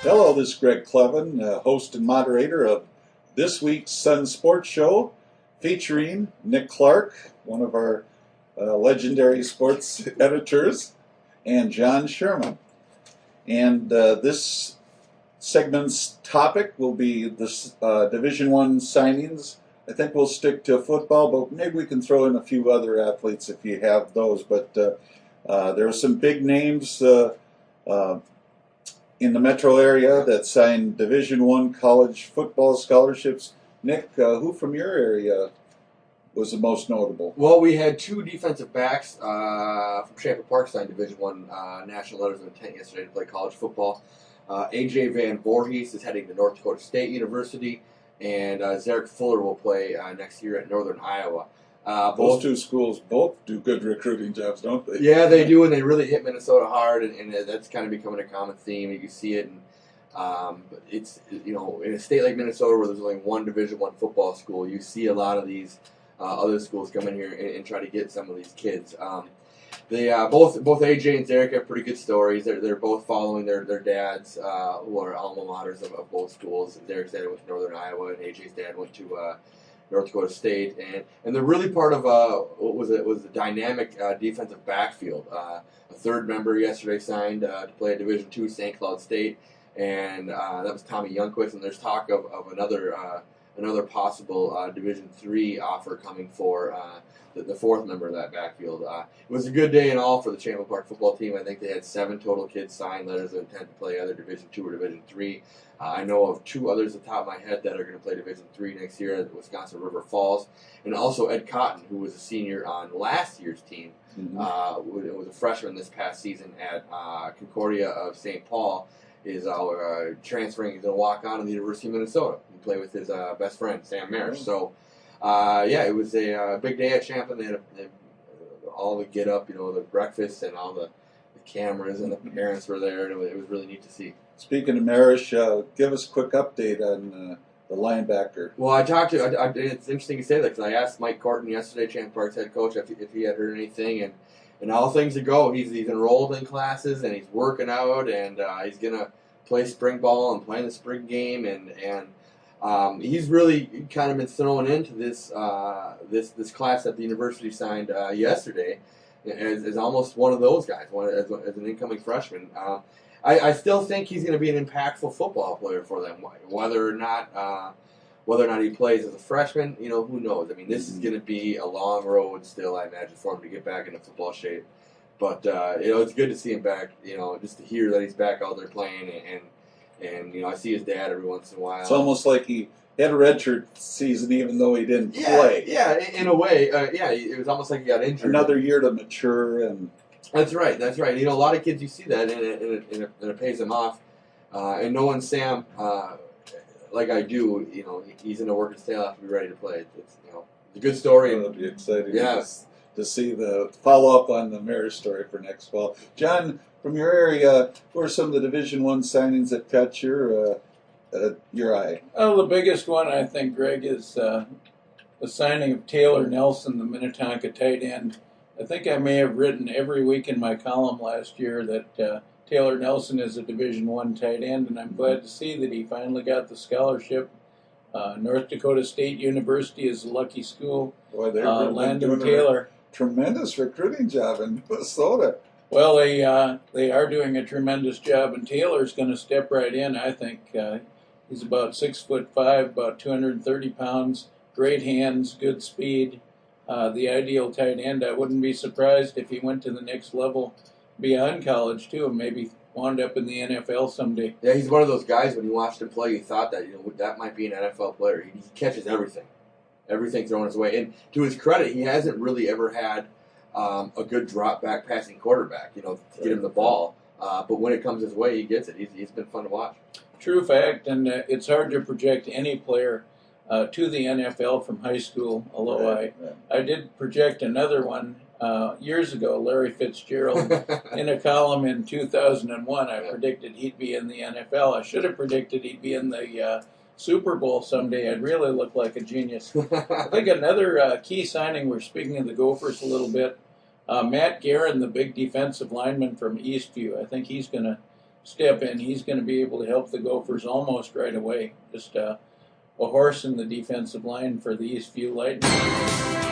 Hello, this is Greg Kleven, host and moderator of this week's Sun Sports Show, featuring Nick Clark, one of our legendary sports editors, and John Sherman. And this segment's topic will be the Division I signings. I think we'll stick to football, but maybe we can throw in a few other athletes if you have those. But there are some big names in the metro area that signed Division I college football scholarships. Nick, who from your area was the most notable? Well, we had two defensive backs from Champlin Park signed Division I national letters of intent yesterday to play college football. A.J. Van Voorhis is heading to North Dakota State University, and Zerrick Fuller will play next year at Northern Iowa. Those two schools both do good recruiting jobs, don't they? Yeah, they do, and they really hit Minnesota hard, and that's kind of becoming a common theme. You can see it, and it's, you know, in a state like Minnesota where there's only one Division I football school, you see a lot of these other schools come in here and try to get some of these kids. They both AJ and Zerrick have pretty good stories. They're both following their dads, who are alma maters of both schools. Zerrick's dad went to Northern Iowa, and AJ's dad went to North Dakota State, and they're really part of what was a dynamic defensive backfield. A third member yesterday signed to play at Division II St. Cloud State, and that was Tommy Youngquist. And there's talk of another possible Division III offer coming for the fourth member of that backfield. It was a good day in all for the Champlin Park football team. I think they had 7 total kids sign letters of intent to play either Division II or Division III. I know of 2 others at the top of my head that are going to play Division III next year at Wisconsin River Falls, and also Ed Cotton, who was a senior on last year's team, was a freshman this past season at Concordia of St. Paul, is transferring. He's going to walk on to the University of Minnesota and play with his best friend, Sam Maresh. So, yeah, it was a big day at Champlin. They had all the get up, you know, the breakfast and all the cameras, and the parents were there, and it was really neat to see. Speaking of Maresh, give us a quick update on the linebacker. Well, it's interesting you say that, because I asked Mike Corton yesterday, Champlin Park's head coach, if he had heard anything, and all things to go. He's enrolled in classes, and he's working out, and he's going to play spring ball and play in the spring game, and he's really kind of been thrown into this class that the university signed yesterday as almost one of those guys, as an incoming freshman. I still think he's going to be an impactful football player for them. Whether or not he plays as a freshman, you know, who knows? I mean, this is going to be a long road still, I imagine, for him to get back into football shape. But you know, it's good to see him back. You know, just to hear that he's back out there playing, and you know, I see his dad every once in a while. It's almost like he had a redshirt season, even though he didn't play. Yeah, in a way, yeah, it was almost like he got injured. Another year to mature and. That's right. You know, a lot of kids, you see that, and it pays them off. And knowing Sam, like I do, you know, he's in a work his tail off to be ready to play. It's, you know, it's a good story. It'll be exciting. Yes. To see the follow-up on the Maresh story for next fall. John, from your area, who are some of the Division I signings that caught your eye? Well, the biggest one, I think, Greg, is the signing of Taylor Nelson, the Minnetonka tight end. I think I may have written every week in my column last year that Taylor Nelson is a Division I tight end, and I'm glad to see that he finally got the scholarship. North Dakota State University is a lucky school. Boy, they're Landon Taylor. Tremendous recruiting job in Minnesota. Well, they are doing a tremendous job, and Taylor's going to step right in. I think he's about 6'5", about 230 pounds, great hands, good speed. The ideal tight end. I wouldn't be surprised if he went to the next level beyond college too, and maybe wound up in the NFL someday. Yeah, he's one of those guys. When you watched him play, you thought that, you know, that might be an NFL player. He catches everything thrown his way. And to his credit, he hasn't really ever had a good drop back passing quarterback, you know, to get him the ball. But when it comes his way, he gets it. He's been fun to watch. True fact, and it's hard to project any player to the NFL from high school, although I did project another one years ago, Larry Fitzgerald, in a column in 2001. I predicted he'd be in the NFL. I should have predicted he'd be in the Super Bowl someday. I'd really look like a genius. I think another key signing, we're speaking of the Gophers a little bit, Matt Garin, the big defensive lineman from Eastview. I think he's going to step in, he's going to be able to help the Gophers almost right away. Just a horse in the defensive line for the Eastview Lightning.